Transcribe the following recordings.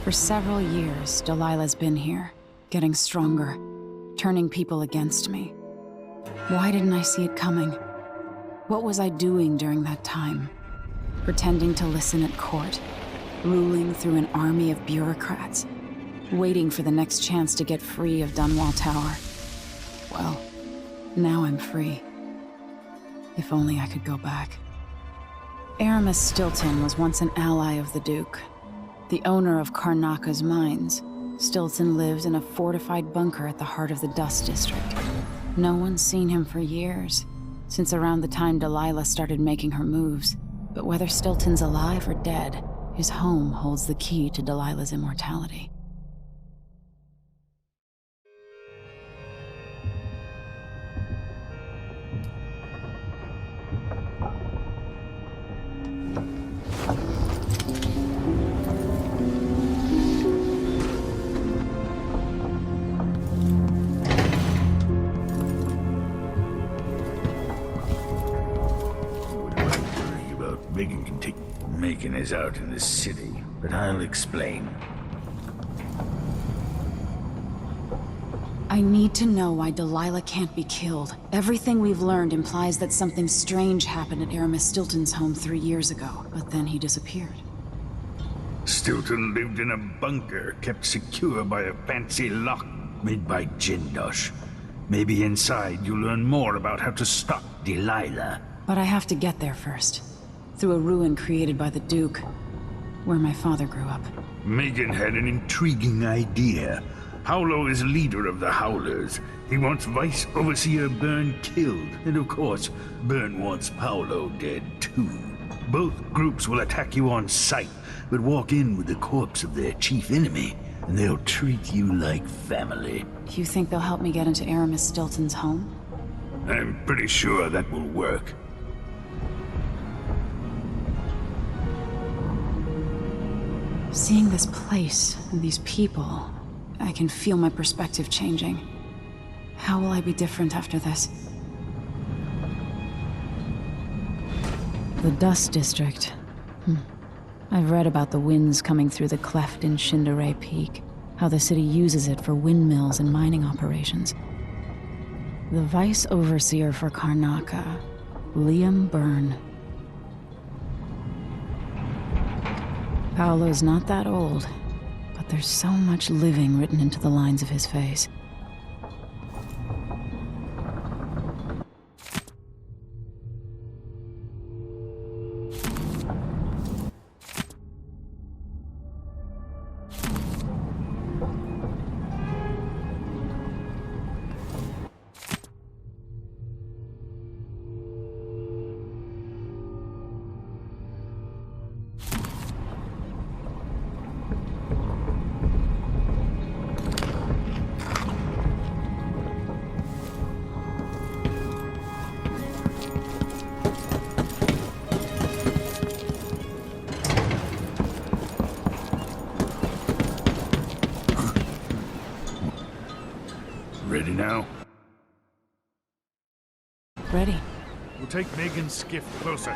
For several years, Delilah's been here, getting stronger, turning people against me. Why didn't I see it coming? What was I doing during that time? Pretending to listen at court, ruling through an army of bureaucrats, waiting for the next chance to get free of Dunwall Tower. Well, now I'm free. If only I could go back. Aramis Stilton was once an ally of the Duke. The owner of Karnaka's mines, Stilton lived in a fortified bunker at the heart of the Dust District. No one's seen him for years, since around the time Delilah started making her moves. But whether Stilton's alive or dead, his home holds the key to Delilah's immortality. Megan is out in the city, but I'll explain. I need to know why Delilah can't be killed. Everything we've learned implies that something strange happened at Aramis Stilton's home 3 years ago, but then he disappeared. Stilton lived in a bunker kept secure by a fancy lock made by Jindosh. Maybe inside you'll learn more about how to stop Delilah. But I have to get there first. Through a ruin created by the Duke, where my father grew up. Megan had an intriguing idea. Paolo is leader of the Howlers. He wants Vice Overseer Byrne killed, and of course, Byrne wants Paolo dead too. Both groups will attack you on sight, but walk in with the corpse of their chief enemy, and they'll treat you like family. You think they'll help me get into Aramis Stilton's home? I'm pretty sure that will work. Seeing this place and these people, I can feel my perspective changing. How will I be different after this? The Dust District. I've read about the winds coming through the cleft in Shindaray Peak, how the city uses it for windmills and mining operations. The Vice Overseer for Karnaka, Liam Byrne. Paolo's not that old, but there's so much living written into the lines of his face. Ready now? Ready. We'll take Megan's skiff closer.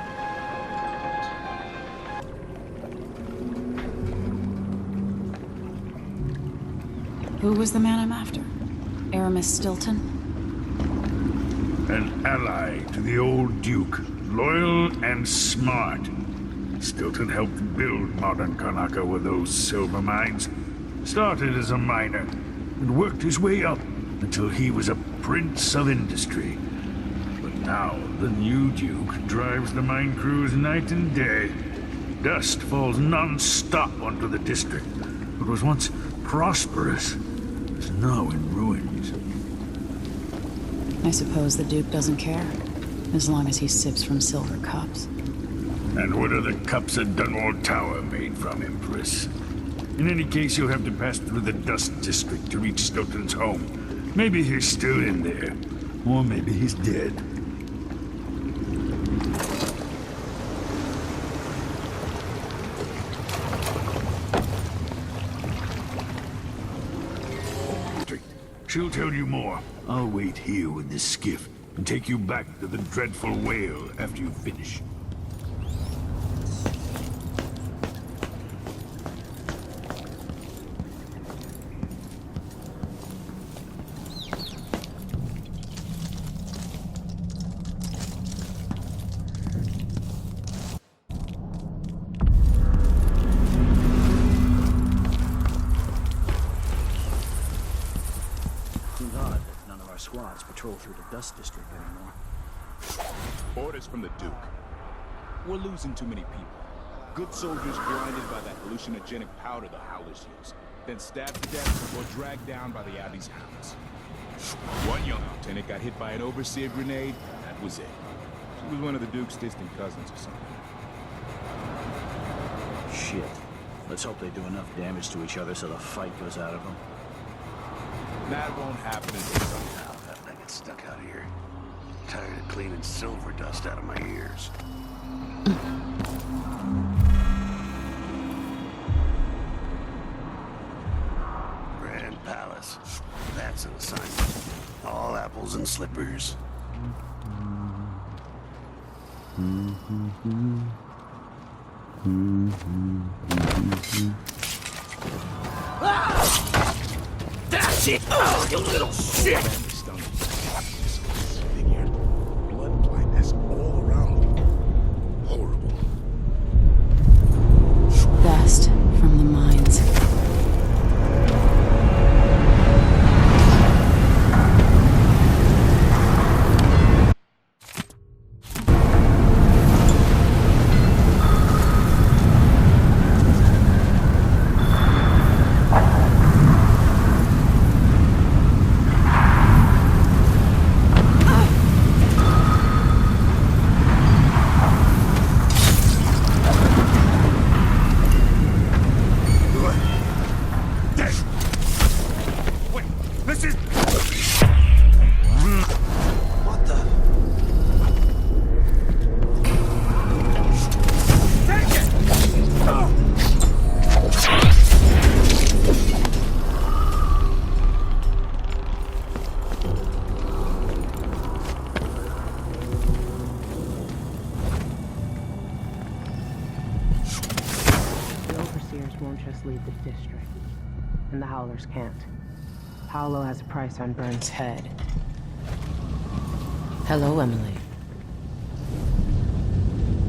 Who was the man I'm after? Aramis Stilton? An ally to the old Duke, loyal and smart. Stilton helped build modern Karnaka with those silver mines. Started as a miner, and worked his way up until he was a prince of industry. But now, the new Duke drives the mine crews night and day. Dust falls non-stop onto the district. What was once prosperous is now in ruins. I suppose the Duke doesn't care, as long as he sips from silver cups. And what are the cups at Dunwall Tower made from, Empress? In any case, you'll have to pass through the Dust District to reach Stilton's home. Maybe he's still in there, or maybe he's dead. She'll tell you more. I'll wait here with the skiff and take you back to the dreadful whale after you finish. patrol through the Dust District anymore. Orders from the Duke. We're losing too many people. Good soldiers blinded by that hallucinogenic powder the Howlers use, then stabbed to death or dragged down by the Abbey's hounds. One young lieutenant got hit by an overseer grenade, and that was it. She was one of the Duke's distant cousins or something. Shit. Let's hope they do enough damage to each other so the fight goes out of them. That won't happen until sundown. How did I get stuck out here? Tired of cleaning silver dust out of my ears. Grand Palace. That's an assignment. All apples and slippers. That's it! Oh, you little shit! Blood blindness all around. Horrible. Dust from the mines. Won't just leave the district, and the Howlers can't. Paolo has a price on Burns' head. Hello, Emily.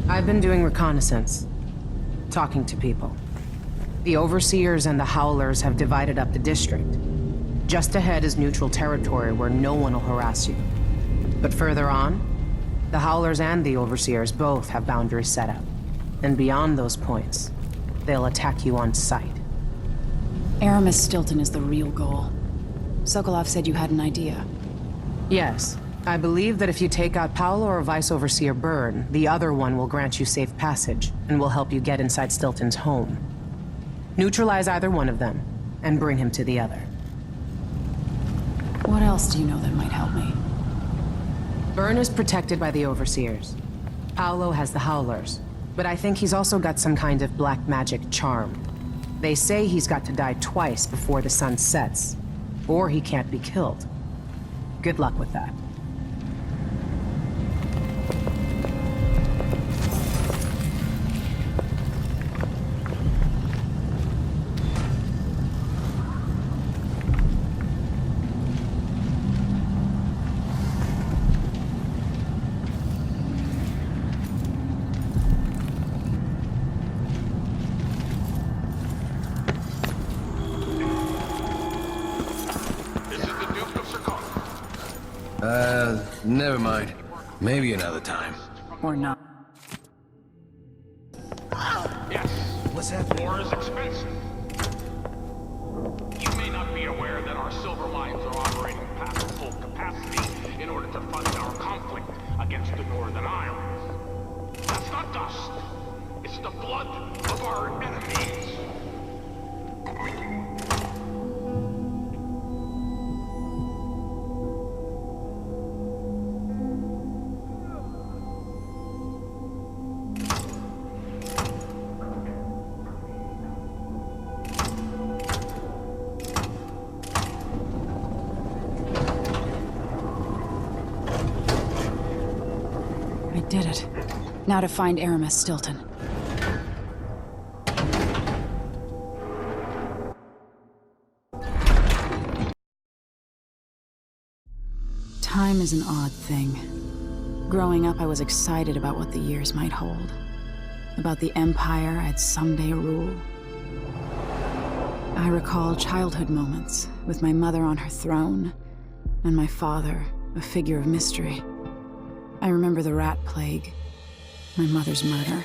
I've been doing reconnaissance, talking to people. The Overseers and the Howlers have divided up the district. Just ahead is neutral territory where no one will harass you. But further on, the Howlers and the Overseers both have boundaries set up. And beyond those points, they'll attack you on sight. Aramis Stilton is the real goal. Sokolov said you had an idea. Yes. I believe that if you take out Paolo or Vice Overseer Byrne, the other one will grant you safe passage, and will help you get inside Stilton's home. Neutralize either one of them, and bring him to the other. What else do you know that might help me? Byrne is protected by the Overseers. Paolo has the Howlers, but I think he's also got some kind of black magic charm. They say he's got to die twice before the sun sets, or he can't be killed. Good luck with that. Never mind. Maybe another time. Or not. Yes. What's happening? War is expensive. You may not be aware that our silver mines are operating past full capacity in order to fund our conflict against the Northern Isles. That's not dust. It's the blood of our enemies. I did it. Now to find Aramis Stilton. Time is an odd thing. Growing up, I was excited about what the years might hold. About the empire I'd someday rule. I recall childhood moments with my mother on her throne, and my father a figure of mystery. I remember the rat plague, my mother's murder,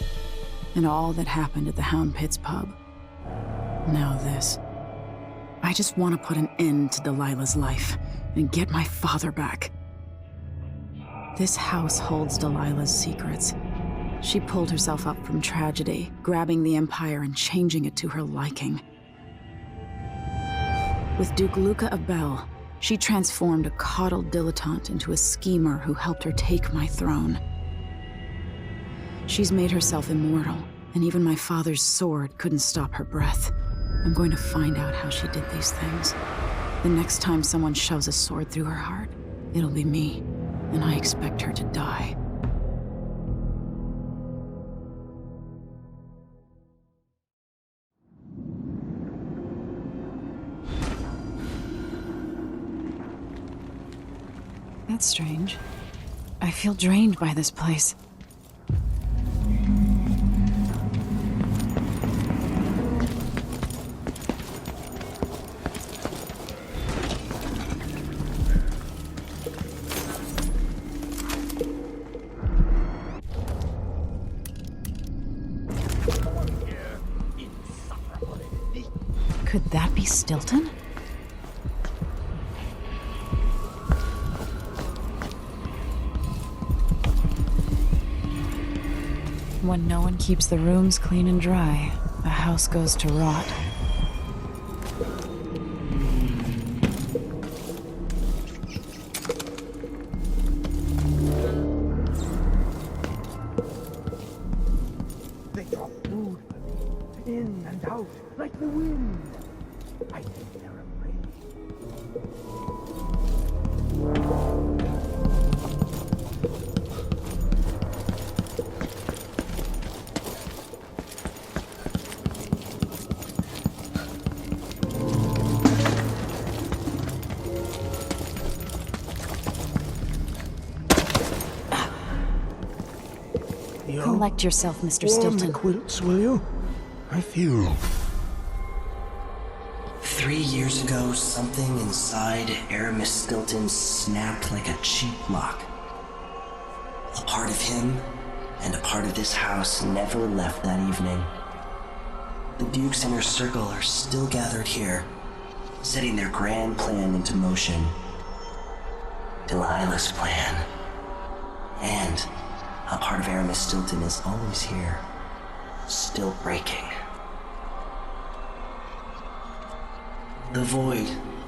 and all that happened at the Hound Pits pub. Now this. I just want to put an end to Delilah's life and get my father back. This house holds Delilah's secrets. She pulled herself up from tragedy, grabbing the Empire and changing it to her liking. With Duke Luca Abel, she transformed a coddled dilettante into a schemer who helped her take my throne. She's made herself immortal, and even my father's sword couldn't stop her breath. I'm going to find out how she did these things. The next time someone shoves a sword through her heart, it'll be me, and I expect her to die. That's strange. I feel drained by this place. Could that be Stilton? When no one keeps the rooms clean and dry, a house goes to rot. They drop food in and out like the wind. I think they're afraid. Collect yourself, Mr. Warm the Stilton. quilts, will you? I feel 3 years ago, something inside Aramis Stilton snapped like a cheap lock. A part of him and a part of this house never left that evening. The Duke's inner circle are still gathered here, setting their grand plan into motion. Delilah's plan. And a part of Aramis Stilton is always here, still breaking. The Void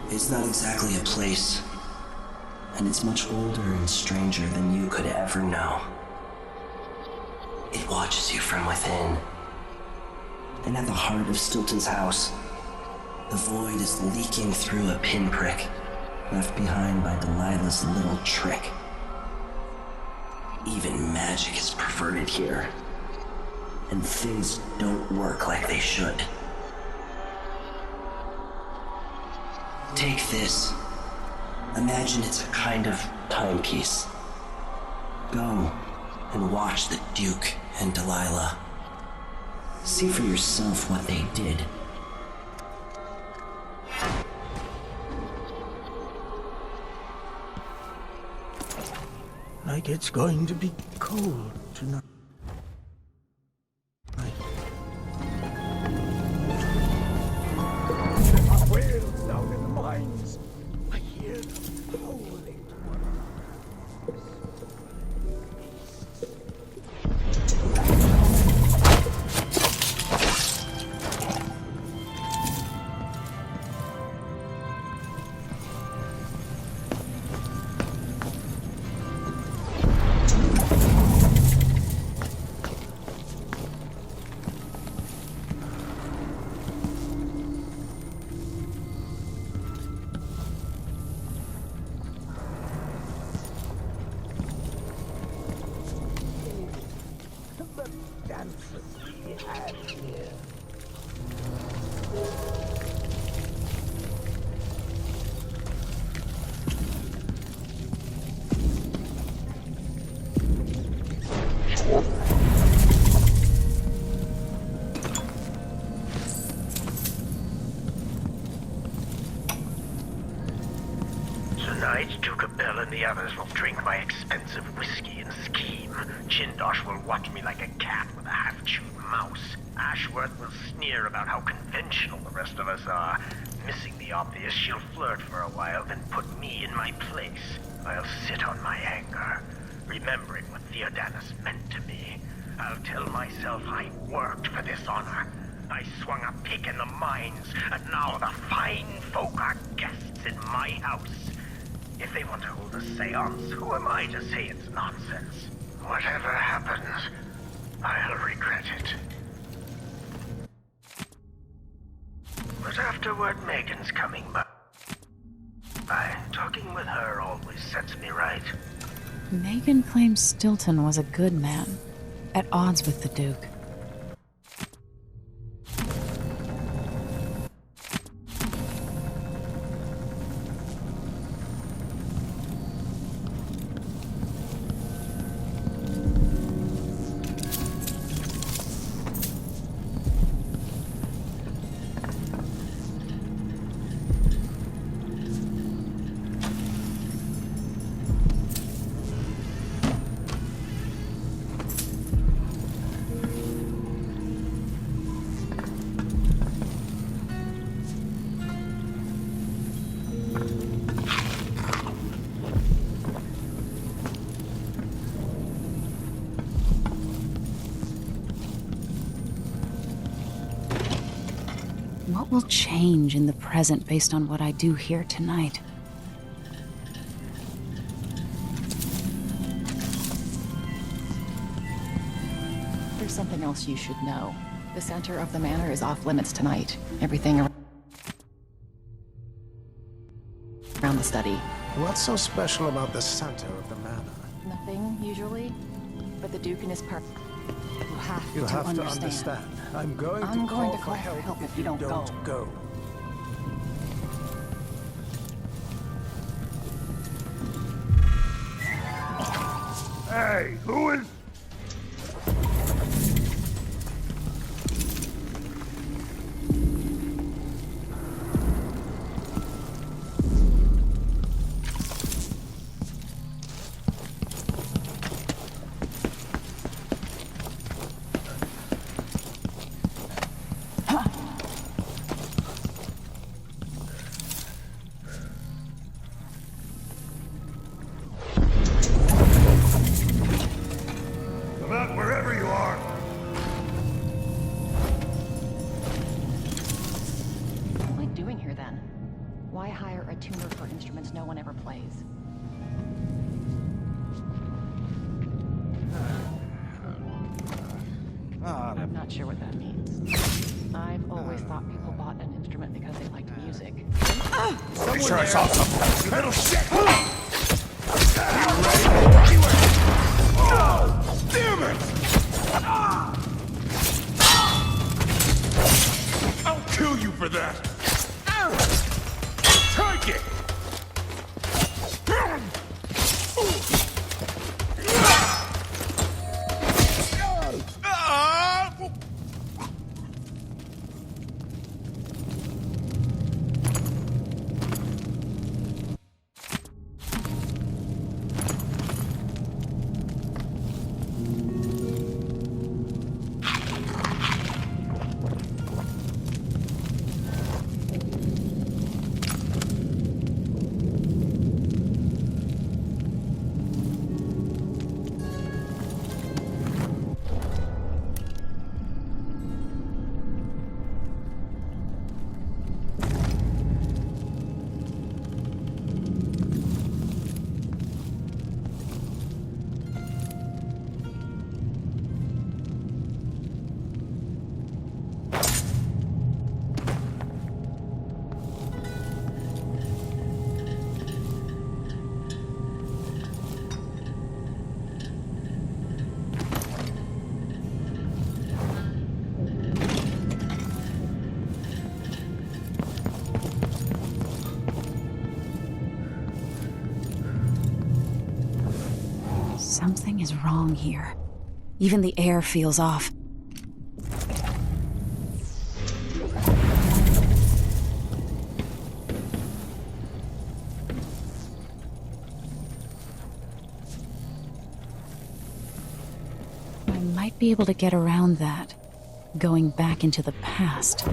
is not exactly a place, and it's much older and stranger than you could ever know. It watches you from within. And at the heart of Stilton's house, the Void is leaking through a pinprick left behind by Delilah's little trick. Even magic is perverted here, and things don't work like they should. Take this. Imagine it's a kind of timepiece. Go and watch the Duke and Delilah. See for yourself what they did. like it's going to be cold tonight. There are whales down in the mines. I hear them howling. Tonight, Duke of Bell and the others will drink my expensive whiskey and scheme. Chindosh will watch me like a cat with a half-chewed mouse. Ashworth will sneer about how conventional the rest of us are. Missing the obvious, she'll flirt for a while, then put me in my place. I'll sit on my anger, remembering what Theodanis meant to me. I'll tell myself I worked for this honor. I swung a pick in the mines, and now the fine folk are guests in my house. If they want to hold a seance, who am I to say it's nonsense? Whatever happens, I'll regret it. But afterward, Megan's coming by. Talking with her always sets me right. Megan claims Stilton was a good man, at odds with the Duke. What will change in the present based on what I do here tonight? There's something else you should know. The center of the manor is off limits tonight. Everything around the study. What's so special about the center of the manor? Nothing, usually. But the Duke and his You have to understand. I'm going to call for help if you don't go. Hey, who is... wherever you are. What am I doing here then? Why hire a tuner for instruments no one ever plays? I'm not sure what that means. I've always thought people bought an instrument because they liked music. Pretty sure I saw something. You little shit! Oh, damn it! I'll kill you for that! Take it! Something is wrong here. Even the air feels off. might be able to get around that, going back into the past.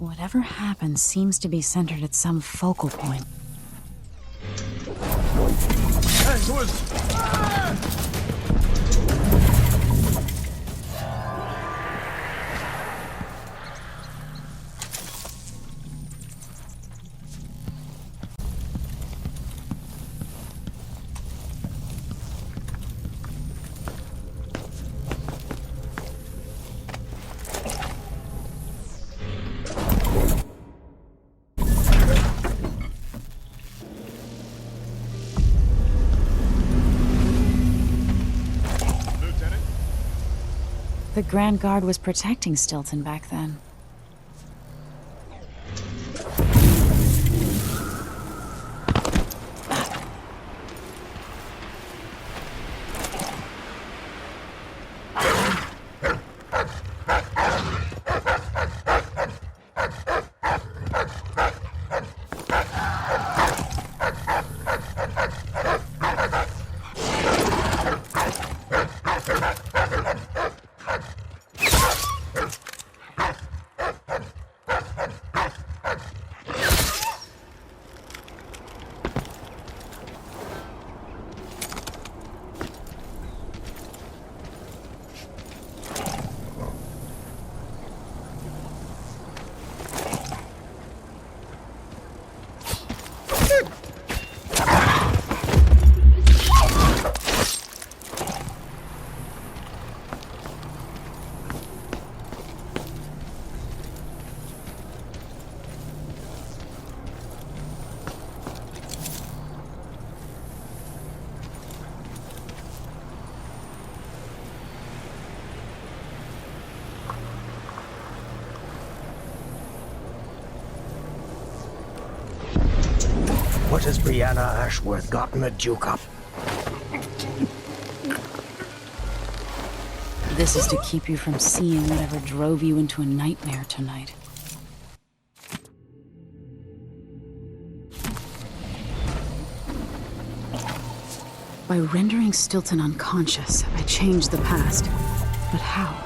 Whatever happens seems to be centered at some focal point. the Grand Guard was protecting Stilton back then. What has Brianna Ashworth gotten the Duke up? This is to keep you from seeing whatever drove you into a nightmare tonight. By rendering Stilton unconscious, I changed the past. But how?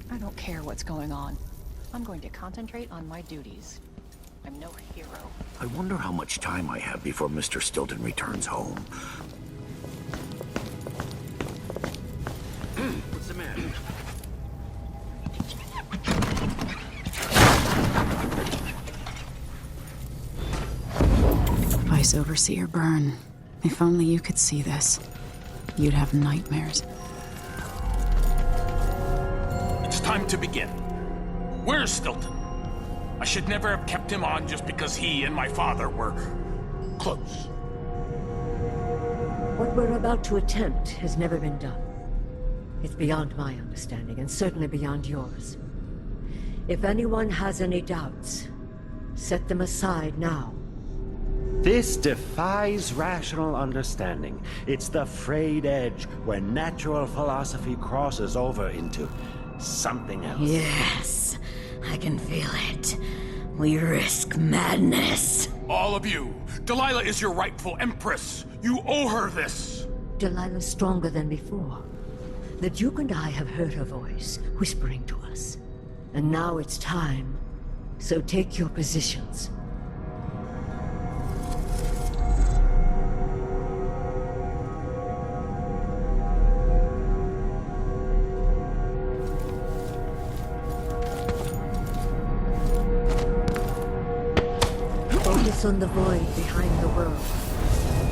I don't care what's going on. I'm going to concentrate on my duties. I'm no hero. I wonder how much time I have before Mr. Stilton returns home. What's the matter? Vice Overseer Byrne. If only you could see this. You'd have nightmares. It's time to begin. Where's Stilton? I should never have kept him on just because he and my father were close. What we're about to attempt has never been done. It's beyond my understanding, and certainly beyond yours. If anyone has any doubts, set them aside now. This defies rational understanding. It's the frayed edge where natural philosophy crosses over into something else. Yes, I can feel it. We risk madness. All of you, Delilah is your rightful empress. You owe her this. Delilah's stronger than before. The Duke and I have heard her voice, whispering to us. And now it's time. So take your positions. Focus on the void behind the world.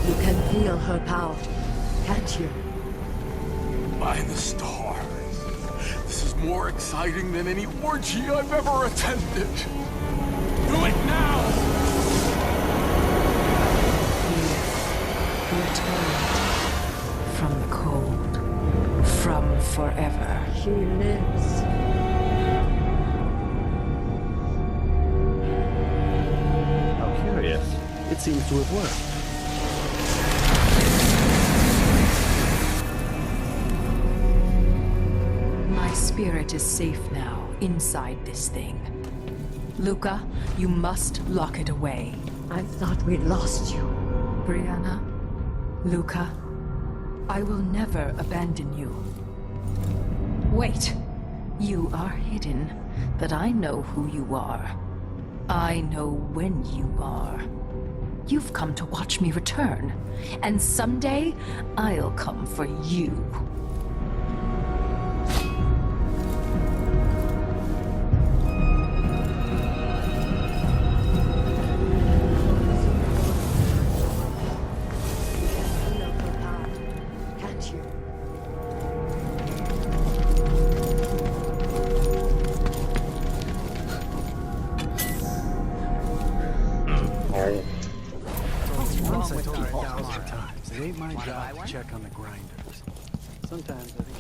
You can feel her power, can't you? By the stars. This is more exciting than any orgy I've ever attended. Do it now! Returned from the cold, from forever. She lives. How curious. It seems to have worked. My spirit is safe now, inside this thing. Luca, you must lock it away. I thought we'd lost you. Brianna, Luca, I will never abandon you. Wait, you are hidden, but I know who you are. I know when you are. You've come to watch me return, and someday I'll come for you. Can't you? Once I told her 1,000 times, it ain't my job to check on the grinders. Sometimes I think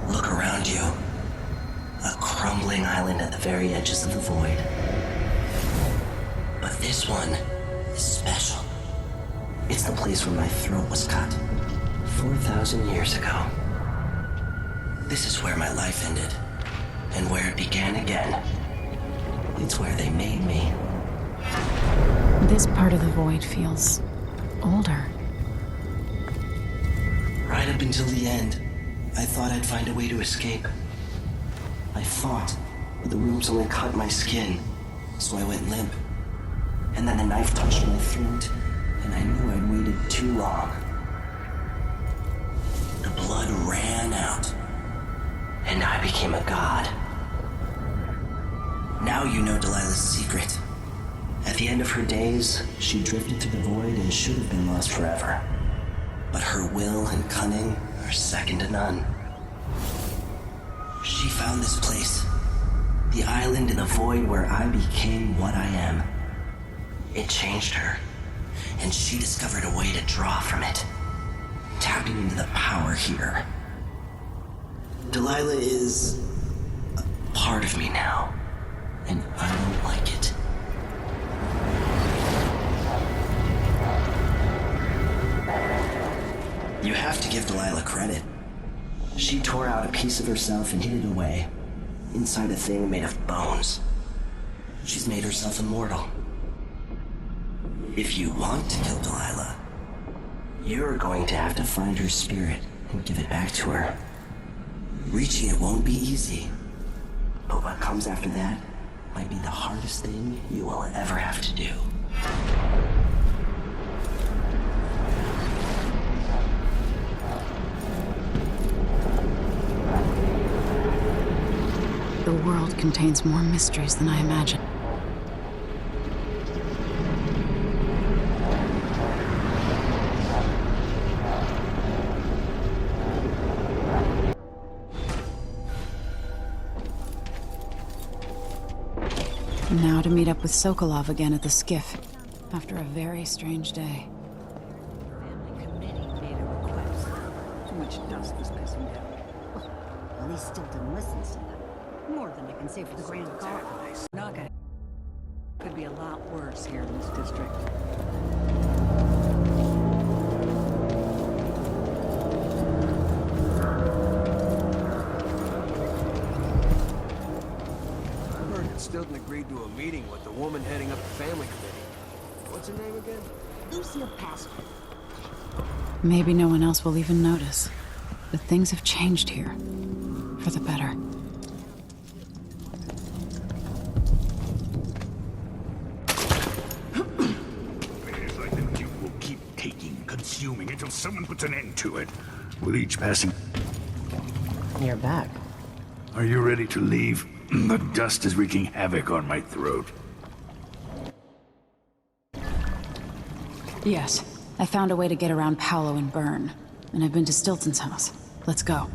Look around you. A crumbling island at the very edges of the void. But this one is special. It's the place where my throat was cut 4,000 years ago. This is where my life ended, and where it began again. It's where they made me. This part of the void feels older. Right up until the end, I thought I'd find a way to escape. I fought, but the roots only cut my skin, so I went limp. And then the knife touched my throat, and I knew I'd waited too long. The blood ran out, and I became a god. Now you know Delilah's secret. At the end of her days, she drifted to the void and should have been lost forever. But her will and cunning are second to none. She found this place, the island in the void where I became what I am. It changed her, and she discovered a way to draw from it, tapping into the power here. Delilah is a part of me now, and I don't like it. You have to give Delilah credit. She tore out a piece of herself and hid it away, inside a thing made of bones. She's made herself immortal. If you want to kill Delilah, you're going to have to find her spirit and give it back to her. Reaching it won't be easy, but what comes after that might be the hardest thing you will ever have to do. The world contains more mysteries than I imagined. Now to meet up with Sokolov again at the skiff, after a very strange day. Too much dust was pissing down. Well, at least Stilton listens to them. More than I can say for the Grand Guard. Not gonna. Could be a lot worse here in this district. I heard that Stilton agreed to a meeting with the woman heading up the family committee. What's her name again? Lucille Pastor. Maybe no one else will even notice, but things have changed here, for the better. It's like the Duke will keep taking, consuming until someone puts an end to it. With each passing... You're back. Are you ready to leave? The dust is wreaking havoc on my throat. Yes. I found a way to get around Paolo and Byrne. And I've been to Stilton's house. Let's go.